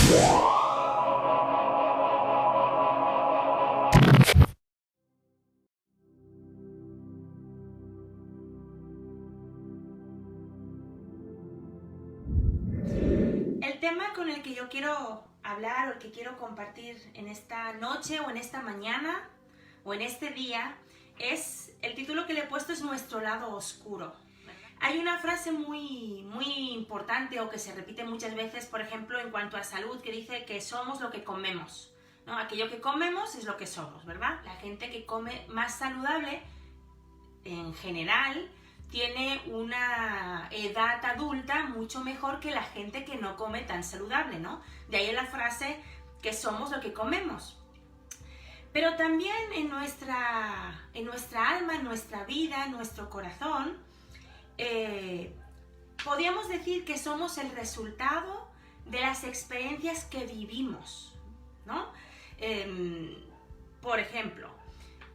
El tema con el que yo quiero hablar o el que quiero compartir en esta noche o en esta mañana o en este día es, el título que le he puesto es Nuestro lado oscuro. Hay una frase muy importante o que se repite muchas veces, por ejemplo, en cuanto a salud, que dice que somos lo que comemos, ¿no? Aquello que comemos es lo que somos, ¿verdad? La gente que come más saludable, en general, tiene una edad adulta mucho mejor que la gente que no come tan saludable, ¿no? De ahí la frase que somos lo que comemos. Pero también en nuestra alma, en nuestra vida, en nuestro corazón, podríamos decir que somos el resultado de las experiencias que vivimos, ¿no? Por ejemplo,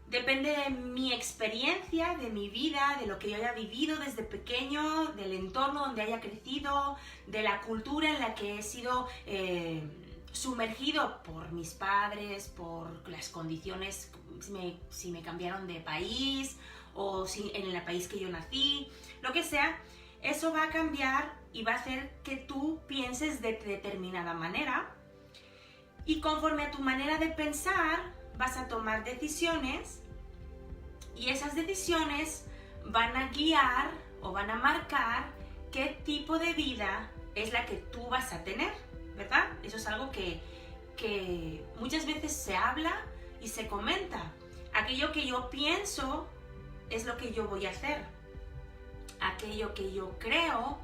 depende de mi experiencia, de mi vida, de lo que yo haya vivido desde pequeño, del entorno donde haya crecido, de la cultura en la que he sido sumergido por mis padres, por las condiciones, si me cambiaron de país o si en el país que yo nací, lo que sea, eso va a cambiar y va a hacer que tú pienses de determinada manera, y conforme a tu manera de pensar vas a tomar decisiones, y esas decisiones van a guiar o van a marcar qué tipo de vida es la que tú vas a tener, ¿verdad? Eso es algo que muchas veces se habla y se comenta. Aquello que yo pienso es lo que yo voy a hacer. Aquello que yo creo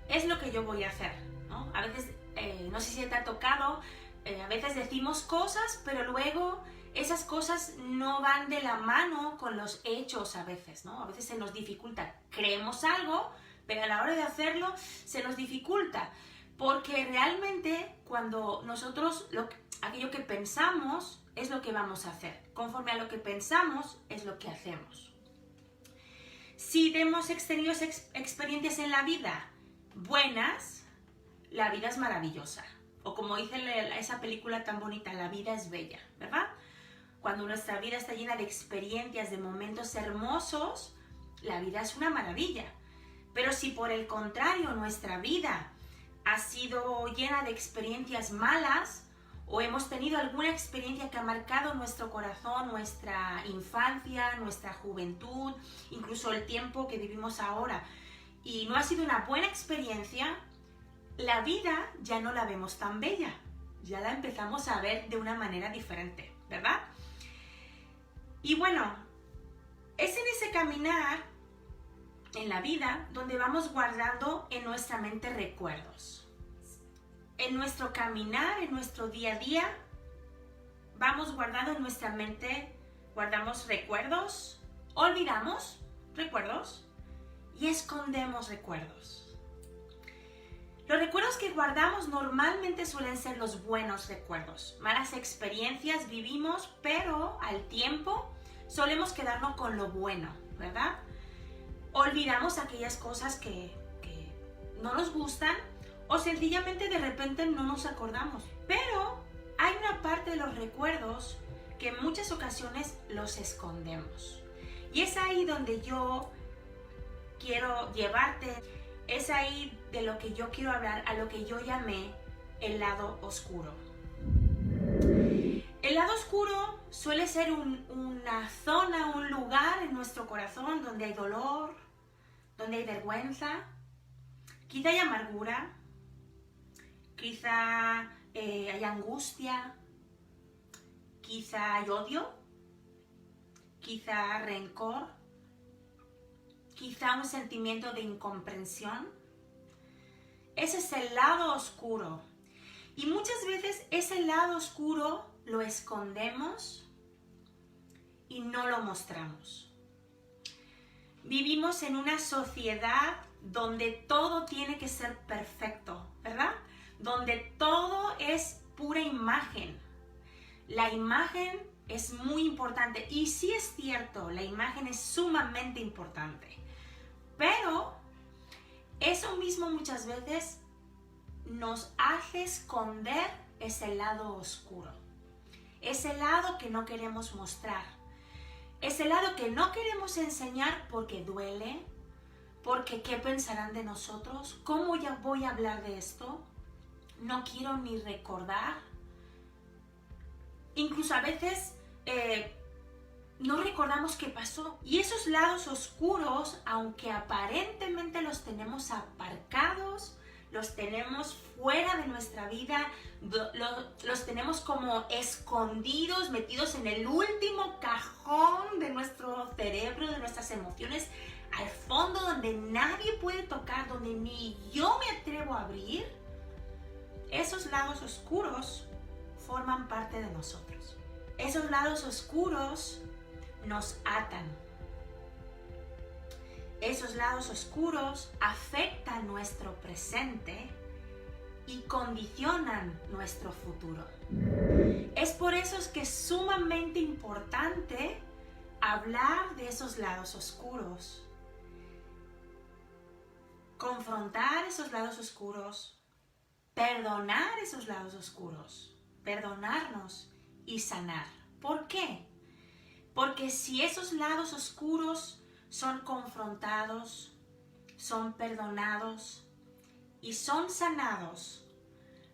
es lo que yo voy a hacer, ¿no? A veces, no sé si te ha tocado, a veces decimos cosas, pero luego esas cosas no van de la mano con los hechos a veces, ¿no? A veces se nos dificulta. Creemos algo, pero a la hora de hacerlo se nos dificulta. Porque realmente cuando nosotros, aquello que pensamos es lo que vamos a hacer. Conforme a lo que pensamos es lo que hacemos. Si hemos tenido experiencias en la vida buenas, la vida es maravillosa. O como dice esa película tan bonita, la vida es bella, ¿verdad? Cuando nuestra vida está llena de experiencias, de momentos hermosos, la vida es una maravilla. Pero si por el contrario nuestra vida ha sido llena de experiencias malas, o hemos tenido alguna experiencia que ha marcado nuestro corazón, nuestra infancia, nuestra juventud, incluso el tiempo que vivimos ahora, y no ha sido una buena experiencia, la vida ya no la vemos tan bella, ya la empezamos a ver de una manera diferente, ¿verdad? Y bueno, es en ese caminar en la vida donde vamos guardando en nuestra mente recuerdos. En nuestro caminar, en nuestro día a día, vamos guardando en nuestra mente, guardamos recuerdos, olvidamos recuerdos y escondemos recuerdos. Los recuerdos que guardamos normalmente suelen ser los buenos recuerdos. Malas experiencias vivimos, pero al tiempo solemos quedarnos con lo bueno, ¿verdad? Olvidamos aquellas cosas que no nos gustan, o sencillamente de repente no nos acordamos. Pero hay una parte de los recuerdos que en muchas ocasiones los escondemos. Y es ahí donde yo quiero llevarte, es ahí de lo que yo quiero hablar, a lo que yo llamé el lado oscuro. El lado oscuro suele ser una zona, un lugar en nuestro corazón donde hay dolor, donde hay vergüenza, quizá hay amargura, quizá hay angustia, quizá hay odio, quizá rencor, quizá un sentimiento de incomprensión. Ese es el lado oscuro. Y muchas veces ese lado oscuro lo escondemos y no lo mostramos. Vivimos en una sociedad donde todo tiene que ser perfecto, ¿verdad? Donde todo es pura imagen. La imagen es muy importante y sí es cierto, la imagen es sumamente importante. Pero eso mismo muchas veces nos hace esconder ese lado oscuro, ese lado que no queremos mostrar, ese lado que no queremos enseñar porque duele, porque ¿qué pensarán de nosotros? ¿Cómo ya voy a hablar de esto? No quiero ni recordar. Incluso a veces no recordamos qué pasó. Y esos lados oscuros, aunque aparentemente los tenemos aparcados, los tenemos fuera de nuestra vida, los tenemos como escondidos, metidos en el último cajón de nuestro cerebro, de nuestras emociones, al fondo donde nadie puede tocar, donde ni yo me atrevo a abrir. Esos lados oscuros forman parte de nosotros. Esos lados oscuros nos atan. Esos lados oscuros afectan nuestro presente y condicionan nuestro futuro. Es por eso que es sumamente importante hablar de esos lados oscuros, confrontar esos lados oscuros, perdonar esos lados oscuros, perdonarnos y sanar. ¿Por qué? Porque si esos lados oscuros son confrontados, son perdonados y son sanados,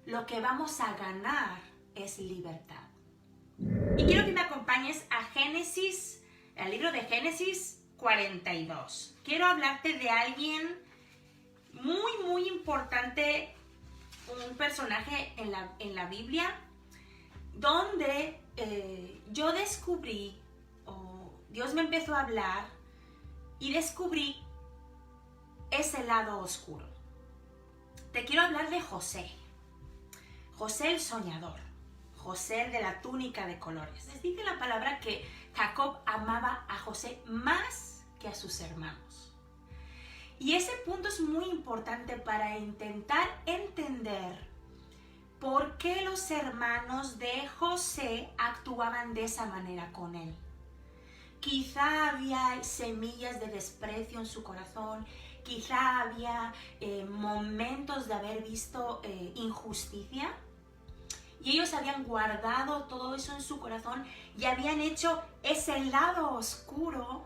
lo que vamos a ganar es libertad. Y quiero que me acompañes a Génesis, al libro de Génesis 42. Quiero hablarte de alguien muy importante, un personaje en la Biblia, donde yo descubrí, Dios me empezó a hablar y descubrí ese lado oscuro. Te quiero hablar de José. José el soñador. José el de la túnica de colores. Les dice la palabra que Jacob amaba a José más que a sus hermanos. Y ese punto es muy importante para intentar entender por qué los hermanos de José actuaban de esa manera con él. Quizá había semillas de desprecio en su corazón, quizá había momentos de haber visto injusticia, y ellos habían guardado todo eso en su corazón y habían hecho ese lado oscuro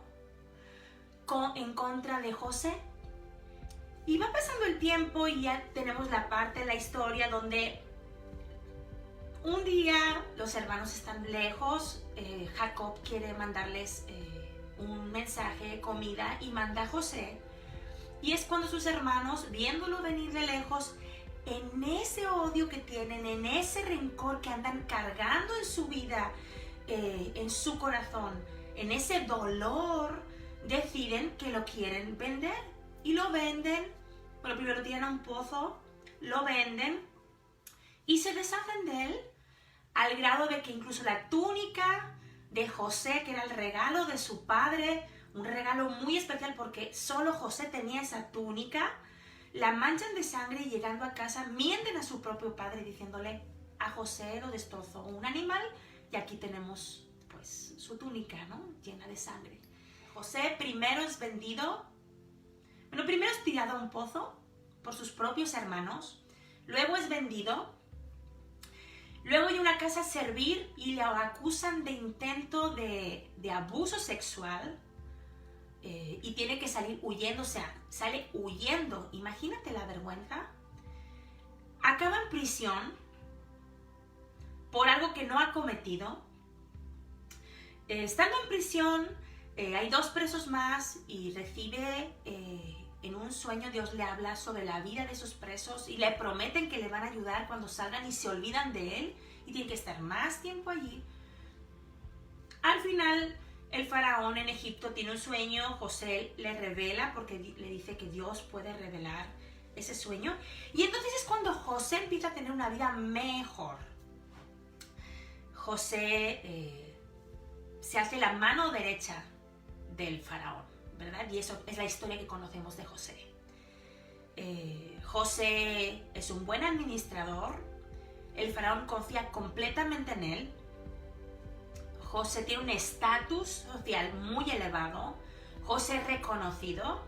en contra de José. Y va pasando el tiempo y ya tenemos la parte de la historia donde un día los hermanos están lejos, Jacob quiere mandarles un mensaje, comida, y manda a José. Y es cuando sus hermanos, viéndolo venir de lejos, en ese odio que tienen, en ese rencor que andan cargando en su vida, en su corazón, en ese dolor, deciden que lo quieren vender. Y lo venden, bueno, primero lo tiran a un pozo, lo venden y se deshacen de él, al grado de que incluso la túnica de José, que era el regalo de su padre, un regalo muy especial porque solo José tenía esa túnica, la manchan de sangre y llegando a casa mienten a su propio padre diciéndole: a José lo destrozó un animal y aquí tenemos pues su túnica, ¿no?, llena de sangre. José primero es vendido, primero es tirado a un pozo por sus propios hermanos, luego es vendido, luego hay una casa a servir y le acusan de intento de abuso sexual, y tiene que salir huyendo, o sea, sale huyendo. Imagínate la vergüenza. Acaba en prisión por algo que no ha cometido. Estando en prisión, hay 2 presos más y recibe en un sueño, Dios le habla sobre la vida de esos presos y le prometen que le van a ayudar cuando salgan y se olvidan de él y tienen que estar más tiempo allí. Al final, el faraón en Egipto tiene un sueño, José le revela porque le dice que Dios puede revelar ese sueño. Y entonces es cuando José empieza a tener una vida mejor. José se hace la mano derecha del faraón, ¿verdad? Y eso es la historia que conocemos de José. José es un buen administrador, el faraón confía completamente en él. José tiene un estatus social muy elevado, José es reconocido,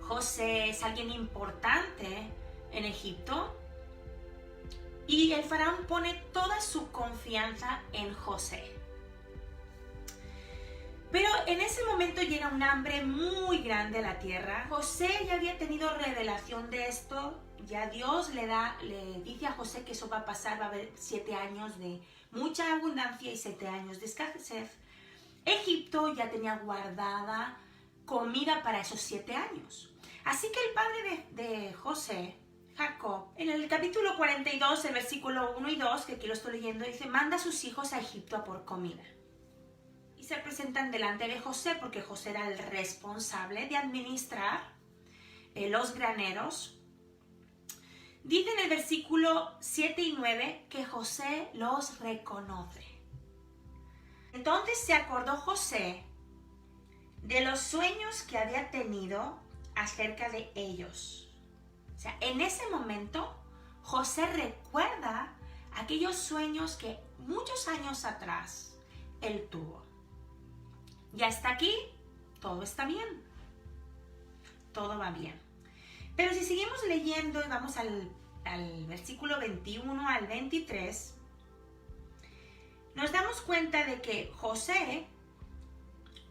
José es alguien importante en Egipto Y el faraón pone toda su confianza en José. Pero en ese momento llega un hambre muy grande a la tierra. José ya había tenido revelación de esto. Ya Dios le dice a José que eso va a pasar, va a haber 7 años de mucha abundancia y 7 años de escasez. Egipto ya tenía guardada comida para esos 7 años. Así que el padre de José, Jacob, en el capítulo 42, el versículo 1 y 2, que aquí lo estoy leyendo, dice, manda a sus hijos a Egipto a por comida. Y se presentan delante de José, porque José era el responsable de administrar los graneros. Dice en el versículo 7 y 9 que José los reconoce. Entonces se acordó José de los sueños que había tenido acerca de ellos. O sea, en ese momento José recuerda aquellos sueños que muchos años atrás él tuvo. Ya está aquí, todo está bien. Todo va bien. Pero si seguimos leyendo y vamos al versículo 21 al 23, nos damos cuenta de que José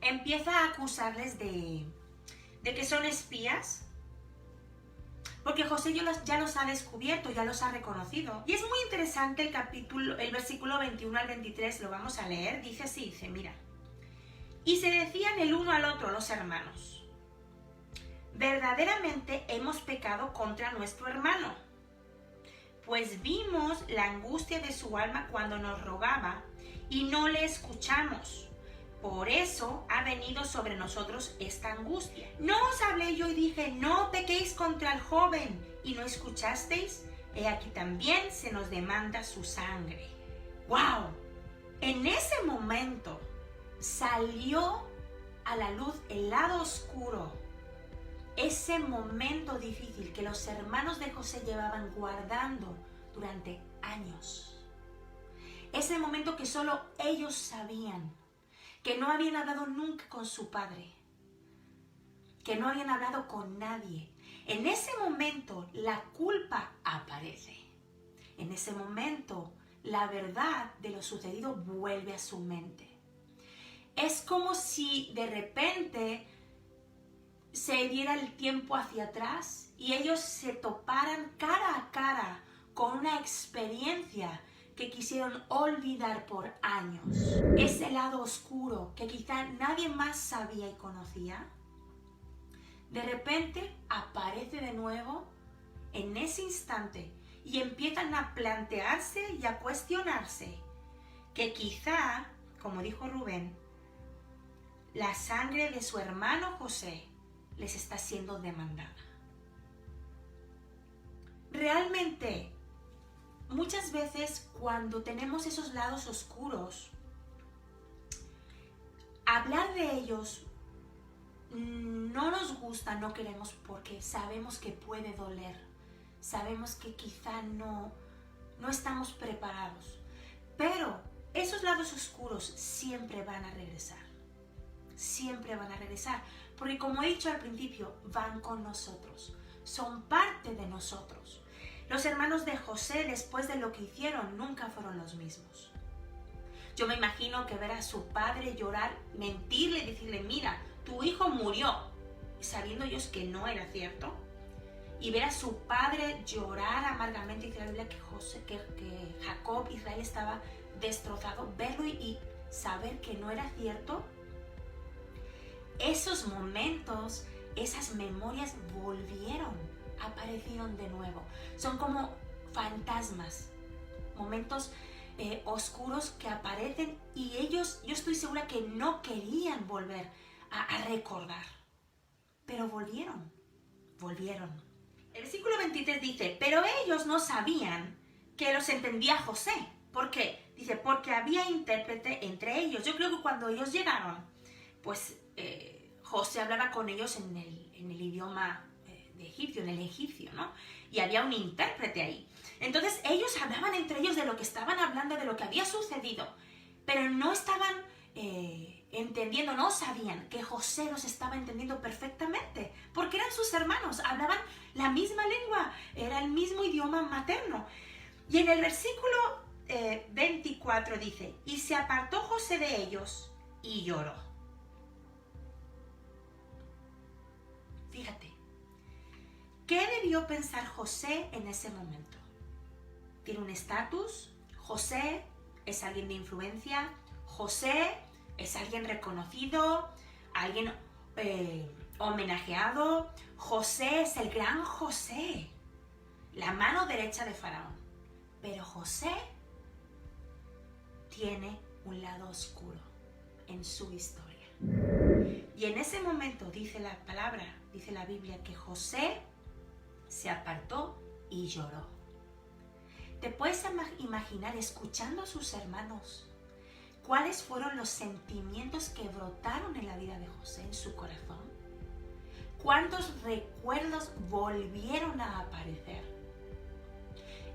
empieza a acusarles de que son espías, porque José ya los ha descubierto, ya los ha reconocido. Y es muy interesante el versículo 21 al 23, lo vamos a leer, dice así, dice, mira, y se decían el uno al otro los hermanos, verdaderamente hemos pecado contra nuestro hermano, pues vimos la angustia de su alma cuando nos rogaba y no le escuchamos. Por eso ha venido sobre nosotros esta angustia. ¿No os hablé yo y dije, no pequéis contra el joven, y no escuchasteis? He aquí también se nos demanda su sangre. ¡Wow! En ese momento salió a la luz el lado oscuro, ese momento difícil que los hermanos de José llevaban guardando durante años. Ese momento que solo ellos sabían, que no habían hablado nunca con su padre, que no habían hablado con nadie. En ese momento la culpa aparece. En ese momento la verdad de lo sucedido vuelve a su mente. Es como si de repente se diera el tiempo hacia atrás y ellos se toparan cara a cara con una experiencia que quisieron olvidar por años. Ese lado oscuro que quizá nadie más sabía y conocía, de repente aparece de nuevo en ese instante y empiezan a plantearse y a cuestionarse que quizá, como dijo Rubén, la sangre de su hermano José les está siendo demandada. Realmente, muchas veces cuando tenemos esos lados oscuros, hablar de ellos no nos gusta, no queremos, porque sabemos que puede doler, sabemos que quizá no estamos preparados, pero esos lados oscuros siempre van a regresar, porque como he dicho al principio, van con nosotros, son parte de nosotros. Los hermanos de José, después de lo que hicieron, nunca fueron los mismos. Yo me imagino que ver a su padre llorar, mentirle, decirle, mira, tu hijo murió, sabiendo ellos que no era cierto, y ver a su padre llorar amargamente, y dice la Biblia que Jacob, Israel, estaba destrozado, verlo y saber que no era cierto. Esos momentos, esas memorias aparecieron de nuevo. Son como fantasmas, momentos oscuros que aparecen y ellos, yo estoy segura que no querían volver a recordar, pero volvieron. El versículo 23 dice, pero ellos no sabían que los entendía José. ¿Por qué? Dice, porque había intérprete entre ellos. Yo creo que cuando ellos llegaron, pues José hablaba con ellos en el idioma de egipcio, en el egipcio, ¿no? Y había un intérprete ahí. Entonces ellos hablaban entre ellos de lo que estaban hablando, de lo que había sucedido, pero no estaban entendiendo, no sabían que José los estaba entendiendo perfectamente, porque eran sus hermanos, hablaban la misma lengua, era el mismo idioma materno. Y en el versículo 24 dice, y se apartó José de ellos y lloró. Fíjate, ¿qué debió pensar José en ese momento? Tiene un estatus, José es alguien de influencia, José es alguien reconocido, alguien homenajeado, José es el gran José, la mano derecha de Faraón. Pero José tiene un lado oscuro en su historia. Y en ese momento dice la palabra, dice la Biblia, que José se apartó y lloró. ¿Te puedes imaginar escuchando a sus hermanos cuáles fueron los sentimientos que brotaron en la vida de José, en su corazón? ¿Cuántos recuerdos volvieron a aparecer?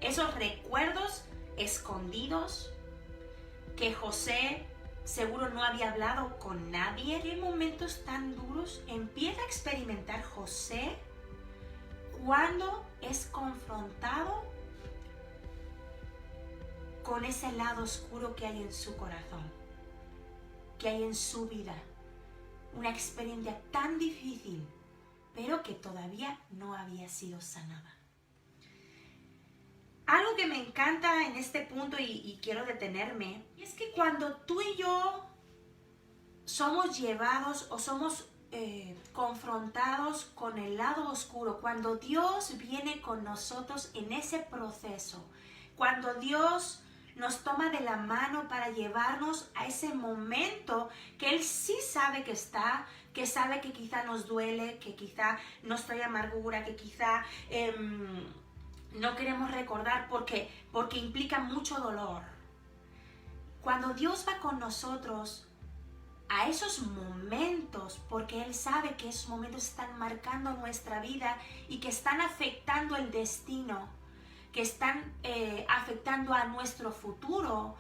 Esos recuerdos escondidos que José seguro no había hablado con nadie en momentos tan duros, empieza a experimentar José cuando es confrontado con ese lado oscuro que hay en su corazón, que hay en su vida. Una experiencia tan difícil, pero que todavía no había sido sanada. Algo que me encanta en este punto y quiero detenerme, es que cuando tú y yo somos llevados o somos confrontados con el lado oscuro, cuando Dios viene con nosotros en ese proceso, cuando Dios nos toma de la mano para llevarnos a ese momento que Él sí sabe que está, que sabe que quizá nos duele, que quizá nos trae amargura, que quizá no queremos recordar porque implica mucho dolor. Cuando Dios va con nosotros a esos momentos, porque Él sabe que esos momentos están marcando nuestra vida y que están afectando el destino, que están afectando a nuestro futuro,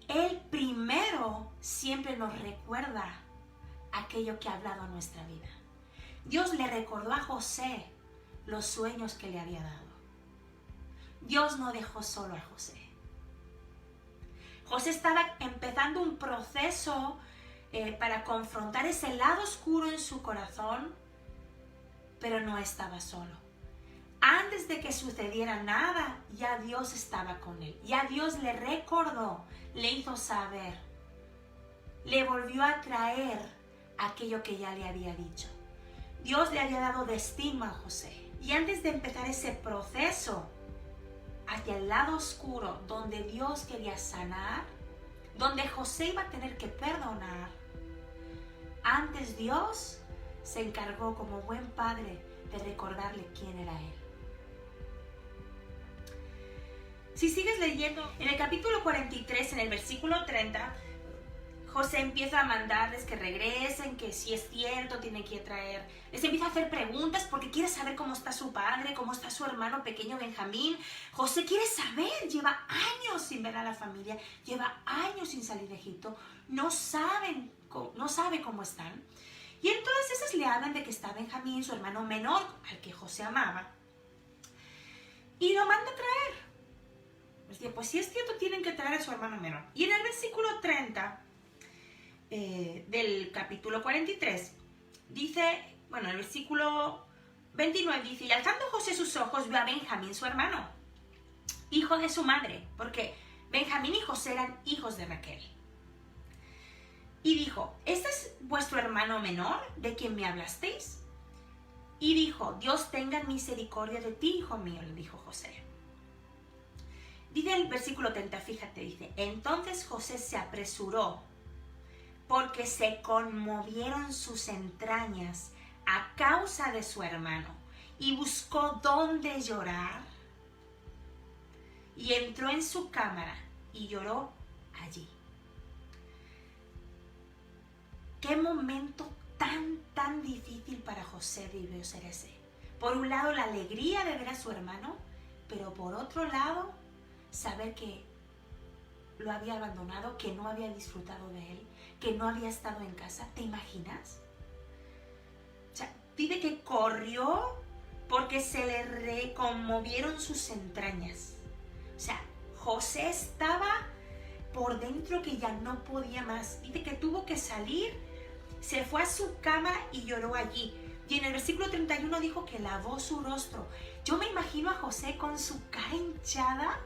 Él primero siempre nos recuerda aquello que ha hablado en nuestra vida. Dios le recordó a José los sueños que le había dado. Dios no dejó solo a José. José estaba empezando un proceso para confrontar ese lado oscuro en su corazón, pero no estaba solo. Antes de que sucediera nada, ya Dios estaba con él. Ya Dios le recordó, le hizo saber, le volvió a traer aquello que ya le había dicho. Dios le había dado destino a José. Y antes de empezar ese proceso hacia el lado oscuro, donde Dios quería sanar, donde José iba a tener que perdonar, antes Dios se encargó como buen padre de recordarle quién era Él. Si sigues leyendo, en el capítulo 43, en el versículo 30, José empieza a mandarles que regresen, que si es cierto tienen que traer. Les empieza a hacer preguntas porque quiere saber cómo está su padre, cómo está su hermano pequeño Benjamín. José quiere saber, lleva años sin ver a la familia, lleva años sin salir de Egipto, no sabe cómo están. Y entonces esos le hablan de que está Benjamín, su hermano menor, al que José amaba, y lo manda a traer. Pues si es cierto, tienen que traer a su hermano menor. Y en el versículo 30 del capítulo 43, dice, el versículo 29 dice, y alzando José sus ojos, vio a Benjamín, su hermano, hijo de su madre, porque Benjamín y José eran hijos de Raquel. Y dijo, ¿este es vuestro hermano menor, de quien me hablasteis? Y dijo, Dios tenga misericordia de ti, hijo mío, le dijo José. Dice el versículo 30, fíjate, dice, entonces José se apresuró, porque se conmovieron sus entrañas a causa de su hermano, y buscó dónde llorar, y entró en su cámara y lloró allí. Qué momento tan difícil para José debió ser ese. Por un lado, la alegría de ver a su hermano, pero por otro lado, saber que lo había abandonado, que no había disfrutado de él, que no había estado en casa. ¿Te imaginas? O sea, dice que corrió porque se le reconmovieron sus entrañas. O sea, José estaba por dentro que ya no podía más. Dice que tuvo que salir, se fue a su cama y lloró allí. Y en el versículo 31 dijo que lavó su rostro. Yo me imagino a José con su cara hinchada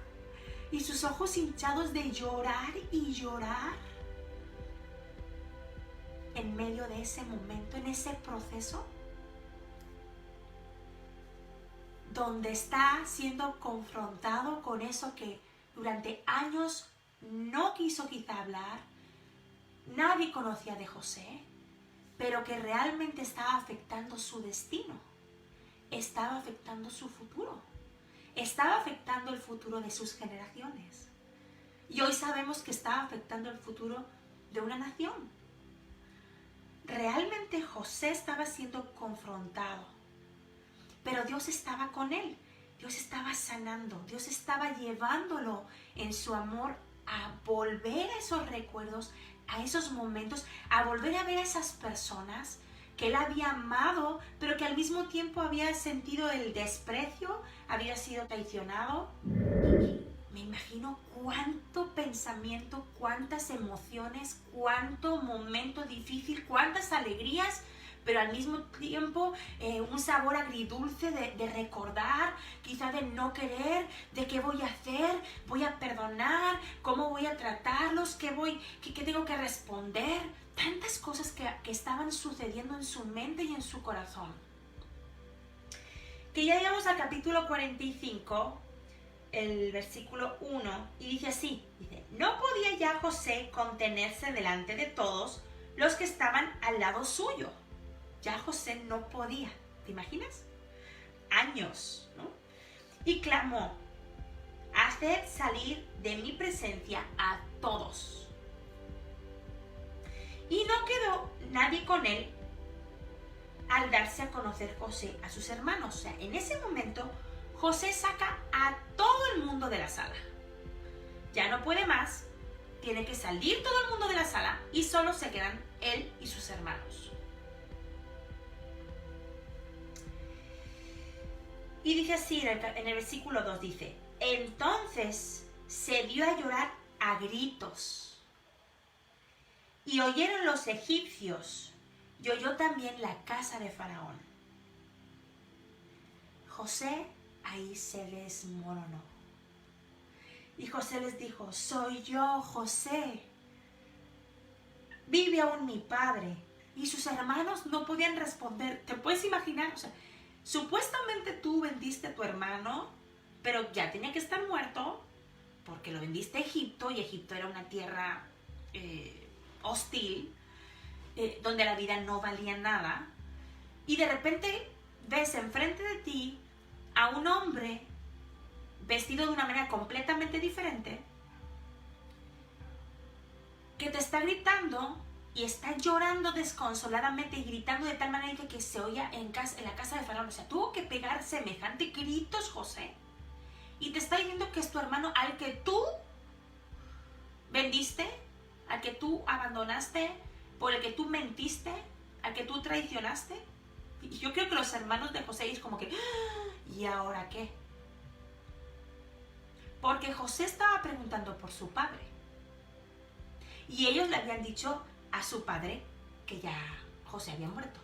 y sus ojos hinchados de llorar y llorar en medio de ese momento, en ese proceso, donde está siendo confrontado con eso que durante años no quiso quizá hablar, nadie conocía de José, pero que realmente estaba afectando su destino, estaba afectando su futuro, estaba afectando el futuro de sus generaciones. Y hoy sabemos que estaba afectando el futuro de una nación. Realmente José estaba siendo confrontado, pero Dios estaba con él, Dios estaba sanando, Dios estaba llevándolo en su amor a volver a esos recuerdos, a esos momentos, a volver a ver a esas personas que él había amado, pero que al mismo tiempo había sentido el desprecio, había sido traicionado. Me imagino cuánto pensamiento, cuántas emociones, cuánto momento difícil, cuántas alegrías, pero al mismo tiempo un sabor agridulce de recordar, quizá de no querer, de qué voy a hacer, voy a perdonar, cómo voy a tratarlos, qué tengo que responder. Tantas cosas que estaban sucediendo en su mente y en su corazón. Que ya llegamos al capítulo 45, el versículo 1, y dice así, dice, no podía ya José contenerse delante de todos los que estaban al lado suyo. Ya José no podía, ¿te imaginas? Años, ¿no? Y clamó, haced salir de mi presencia a todos. Y no quedó nadie con él al darse a conocer José a sus hermanos. O sea, en ese momento José saca a todo el mundo de la sala. Ya no puede más, tiene que salir todo el mundo de la sala y solo se quedan él y sus hermanos. Y dice así en el versículo 2, dice, entonces se dio a llorar a gritos. Y oyeron los egipcios, y oyó también la casa de Faraón. José ahí se desmoronó. Y José les dijo, soy yo, José. Vive aún mi padre. Y sus hermanos no podían responder. ¿Te puedes imaginar? O sea, supuestamente tú vendiste a tu hermano, pero ya tenía que estar muerto, porque lo vendiste a Egipto, y Egipto era una tierra hostil, donde la vida no valía nada, y de repente ves enfrente de ti a un hombre vestido de una manera completamente diferente, que te está gritando y está llorando desconsoladamente y gritando de tal manera que se oía en la casa de Faraón. O sea, tuvo que pegar semejante gritos José, y te está diciendo que es tu hermano al que tú vendiste, al que tú abandonaste, por el que tú mentiste, al que tú traicionaste. Y yo creo que los hermanos de José es como que, ¿y ahora qué? Porque José estaba preguntando por su padre, y ellos le habían dicho a su padre que ya José había muerto.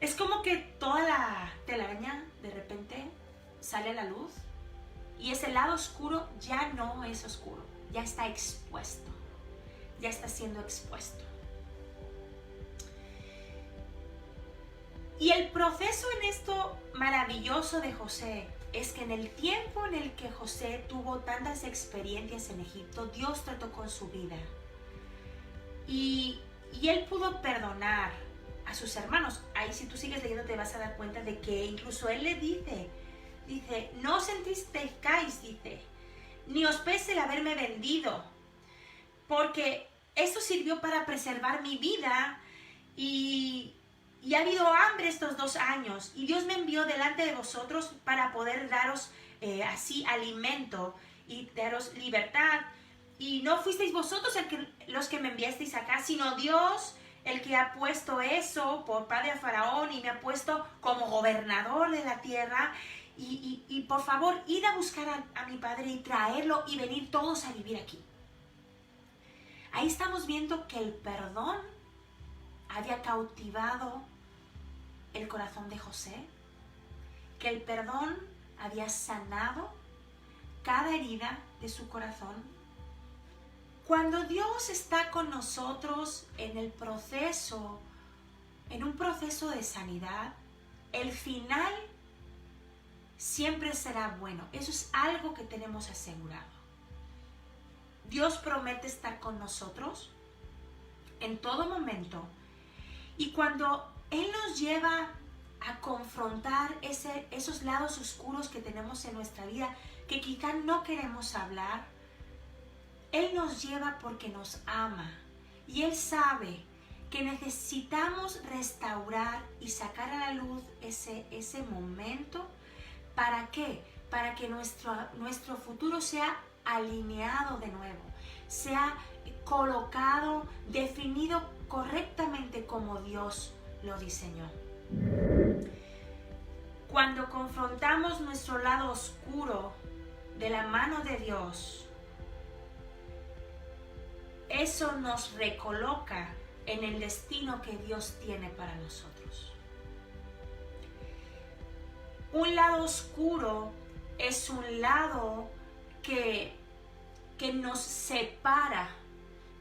Es como que toda la telaraña de repente sale a la luz, y ese lado oscuro ya no es oscuro, ya está expuesto, ya está siendo expuesto. Y el proceso en esto maravilloso de José es que en el tiempo en el que José tuvo tantas experiencias en Egipto, Dios trató con su vida. Y él pudo perdonar a sus hermanos. Ahí, si tú sigues leyendo, te vas a dar cuenta de que incluso él le dice, no os entristezcáis, dice, ni os pese el haberme vendido, porque esto sirvió para preservar mi vida, y ha habido hambre estos 2 años, y Dios me envió delante de vosotros para poder daros así alimento y daros libertad. Y no fuisteis vosotros los que me enviasteis acá, sino Dios, el que ha puesto eso por padre a Faraón, y me ha puesto como gobernador de la tierra. y por favor, id a buscar a mi padre y traerlo y venir todos a vivir aquí. Ahí estamos viendo que el perdón había cautivado el corazón de José, que el perdón había sanado cada herida de su corazón. Cuando Dios está con nosotros en el proceso, en un proceso de sanidad, el final siempre será bueno. Eso es algo que tenemos asegurado. Dios promete estar con nosotros en todo momento. Y cuando Él nos lleva a confrontar esos lados oscuros que tenemos en nuestra vida, que quizá no queremos hablar, Él nos lleva porque nos ama. Y Él sabe que necesitamos restaurar y sacar a la luz ese momento. ¿Para qué? Para que nuestro futuro sea alineado de nuevo, sea colocado, definido correctamente como Dios lo diseñó. Cuando confrontamos nuestro lado oscuro de la mano de Dios, eso nos recoloca en el destino que Dios tiene para nosotros. Un lado oscuro es un lado que nos separa,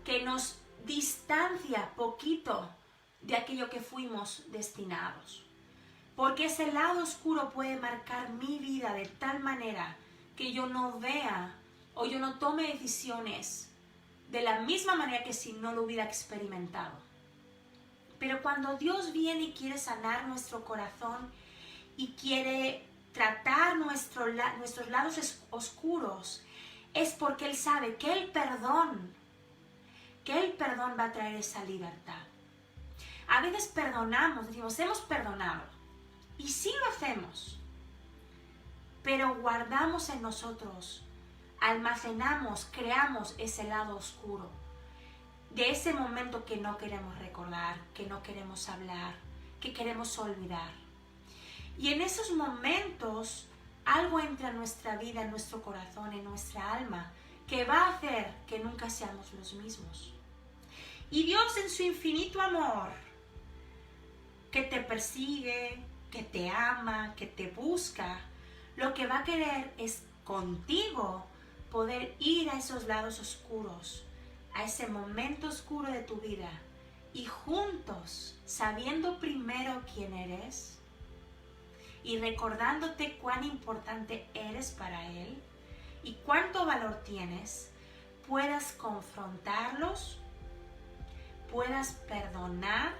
que nos distancia poquito de aquello que fuimos destinados. Porque ese lado oscuro puede marcar mi vida de tal manera que yo no vea o yo no tome decisiones de la misma manera que si no lo hubiera experimentado. Pero cuando Dios viene y quiere sanar nuestro corazón y quiere tratar nuestros lados oscuros, es porque Él sabe que el perdón va a traer esa libertad. A veces perdonamos, decimos, hemos perdonado. Y sí lo hacemos. Pero guardamos en nosotros, almacenamos, creamos ese lado oscuro. De ese momento que no queremos recordar, que no queremos hablar, que queremos olvidar. Y en esos momentos algo entra en nuestra vida, en nuestro corazón, en nuestra alma, que va a hacer que nunca seamos los mismos. Y Dios en su infinito amor, que te persigue, que te ama, que te busca, lo que va a querer es contigo poder ir a esos lados oscuros, a ese momento oscuro de tu vida y juntos, sabiendo primero quién eres y recordándote cuán importante eres para Él y cuánto valor tienes, puedas confrontarlos, puedas perdonar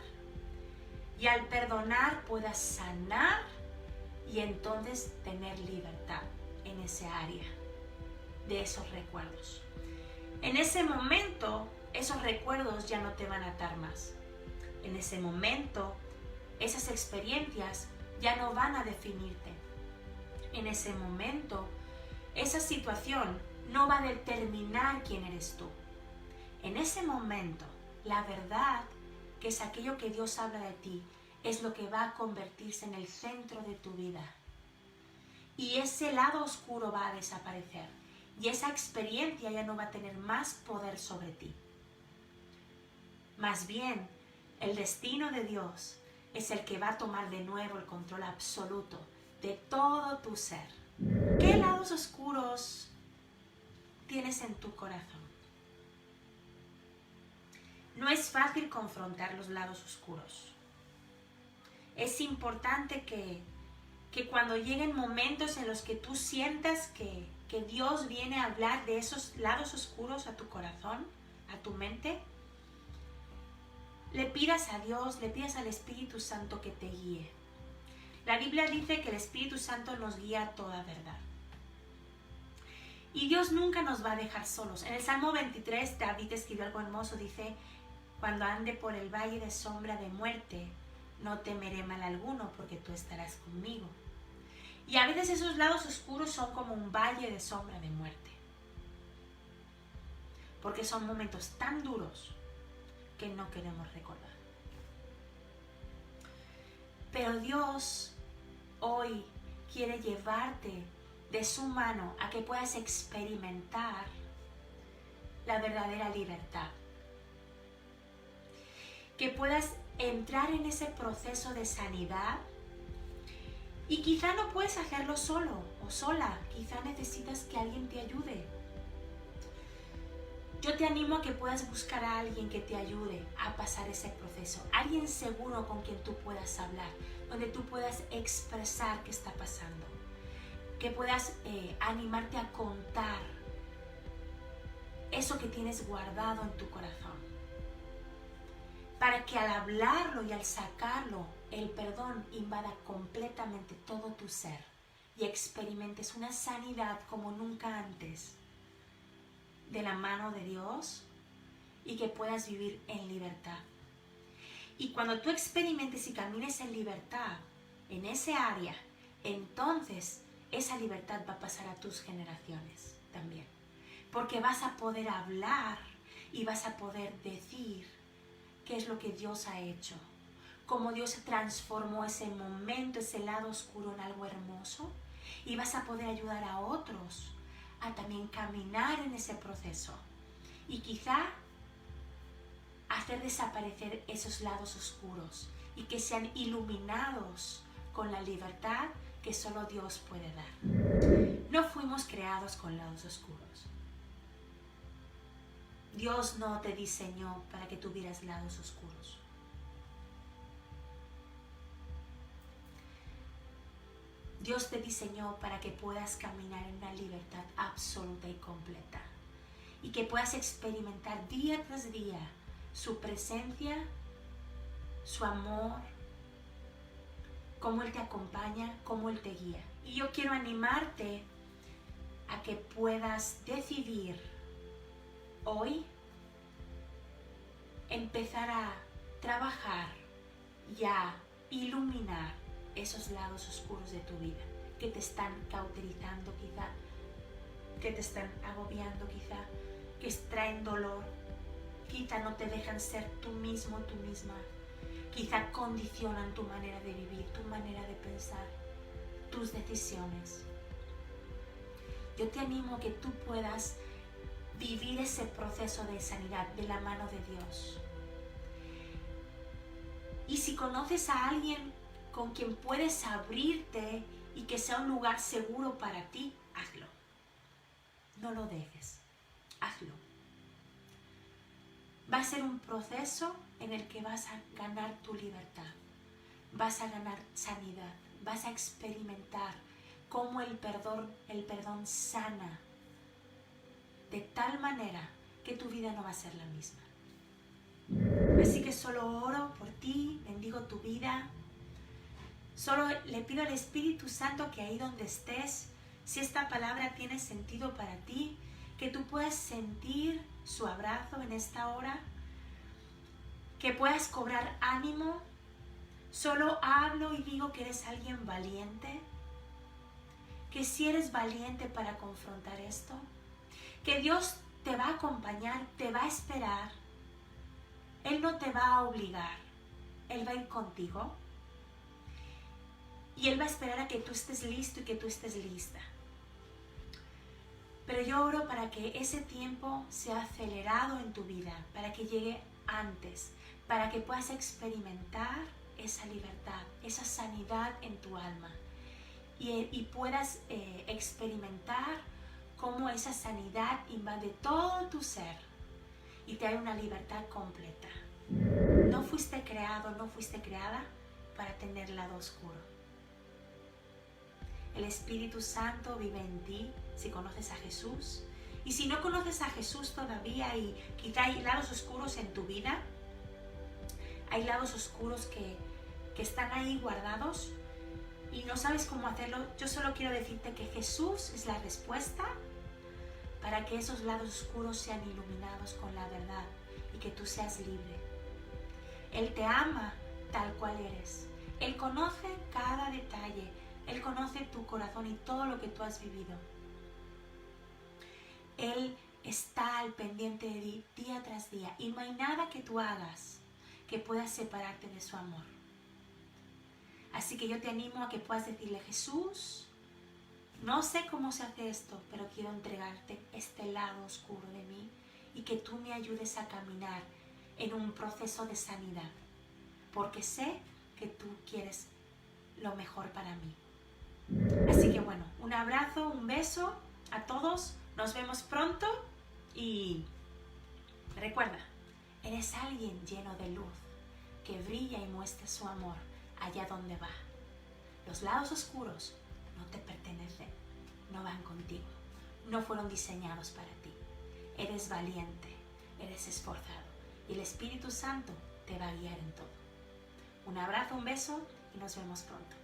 y al perdonar puedas sanar y entonces tener libertad en ese área de esos recuerdos. En ese momento, esos recuerdos ya no te van a atar más. En ese momento, esas experiencias ya no van a definirte. En ese momento, esa situación no va a determinar quién eres tú. En ese momento, la verdad, que es aquello que Dios habla de ti, es lo que va a convertirse en el centro de tu vida. Y ese lado oscuro va a desaparecer. Y esa experiencia ya no va a tener más poder sobre ti. Más bien, el destino de Dios es el que va a tomar de nuevo el control absoluto de todo tu ser. ¿Qué lados oscuros tienes en tu corazón? No es fácil confrontar los lados oscuros. Es importante que cuando lleguen momentos en los que tú sientas que Dios viene a hablar de esos lados oscuros a tu corazón, a tu mente, le pidas a Dios, le pidas al Espíritu Santo que te guíe. La Biblia dice que el Espíritu Santo nos guía a toda verdad. Y Dios nunca nos va a dejar solos. En el Salmo 23, David escribió algo hermoso, dice: cuando ande por el valle de sombra de muerte, no temeré mal alguno, porque tú estarás conmigo. Y a veces esos lados oscuros son como un valle de sombra de muerte. Porque son momentos tan duros que no queremos recordar. Pero Dios hoy quiere llevarte de su mano a que puedas experimentar la verdadera libertad. Que puedas entrar en ese proceso de sanidad y quizá no puedes hacerlo solo o sola, quizá necesitas que alguien te ayude. Yo te animo a que puedas buscar a alguien que te ayude a pasar ese proceso, alguien seguro con quien tú puedas hablar, donde tú puedas expresar qué está pasando, que puedas animarte a contar eso que tienes guardado en tu corazón, para que al hablarlo y al sacarlo, el perdón invada completamente todo tu ser y experimentes una sanidad como nunca antes de la mano de Dios y que puedas vivir en libertad. Y cuando tú experimentes y camines en libertad en ese área, entonces esa libertad va a pasar a tus generaciones también, porque vas a poder hablar y vas a poder decir qué es lo que Dios ha hecho, cómo Dios transformó ese momento, ese lado oscuro en algo hermoso, y vas a poder ayudar a otros a también caminar en ese proceso y quizá hacer desaparecer esos lados oscuros y que sean iluminados con la libertad que solo Dios puede dar. No fuimos creados con lados oscuros. Dios no te diseñó para que tuvieras lados oscuros. Dios te diseñó para que puedas caminar en una libertad absoluta y completa y que puedas experimentar día tras día su presencia, su amor, cómo Él te acompaña, cómo Él te guía. Y yo quiero animarte a que puedas decidir hoy empezar a trabajar y a iluminar esos lados oscuros de tu vida que te están cauterizando quizá, que te están agobiando quizá, que traen dolor, quizá no te dejan ser tú mismo, tú misma, quizá condicionan tu manera de vivir, tu manera de pensar, tus decisiones. Yo te animo a que tú puedas vivir ese proceso de sanidad de la mano de Dios. Y si conoces a alguien con quien puedes abrirte y que sea un lugar seguro para ti, hazlo. No lo dejes, hazlo. Va a ser un proceso en el que vas a ganar tu libertad, vas a ganar sanidad, vas a experimentar cómo el perdón sana de tal manera que tu vida no va a ser la misma. Así que solo oro por ti, bendigo tu vida. Solo le pido al Espíritu Santo que ahí donde estés, si esta palabra tiene sentido para ti, que tú puedas sentir su abrazo en esta hora, que puedas cobrar ánimo. Solo hablo y digo que eres alguien valiente, que si eres valiente para confrontar esto, que Dios te va a acompañar, te va a esperar. Él no te va a obligar, Él va a ir contigo. Y Él va a esperar a que tú estés listo y que tú estés lista. Pero yo oro para que ese tiempo sea acelerado en tu vida, para que llegue antes, para que puedas experimentar esa libertad, esa sanidad en tu alma. Y puedas experimentar cómo esa sanidad invade todo tu ser y te da una libertad completa. No fuiste creado, no fuiste creada para tener lado oscuro. El Espíritu Santo vive en ti si conoces a Jesús. Y si no conoces a Jesús todavía y quizá hay lados oscuros en tu vida, hay lados oscuros que están ahí guardados y no sabes cómo hacerlo, yo solo quiero decirte que Jesús es la respuesta para que esos lados oscuros sean iluminados con la verdad y que tú seas libre. Él te ama tal cual eres. Él conoce cada detalle. Él conoce tu corazón y todo lo que tú has vivido. Él está al pendiente de ti día tras día y no hay nada que tú hagas que pueda separarte de su amor. Así que yo te animo a que puedas decirle: Jesús, no sé cómo se hace esto, pero quiero entregarte este lado oscuro de mí y que tú me ayudes a caminar en un proceso de sanidad, porque sé que tú quieres lo mejor para mí. Así que bueno, un abrazo, un beso a todos, nos vemos pronto y recuerda, eres alguien lleno de luz que brilla y muestra su amor allá donde va. Los lados oscuros no te pertenecen, no van contigo, no fueron diseñados para ti. Eres valiente, eres esforzado y el Espíritu Santo te va a guiar en todo. Un abrazo, un beso y nos vemos pronto.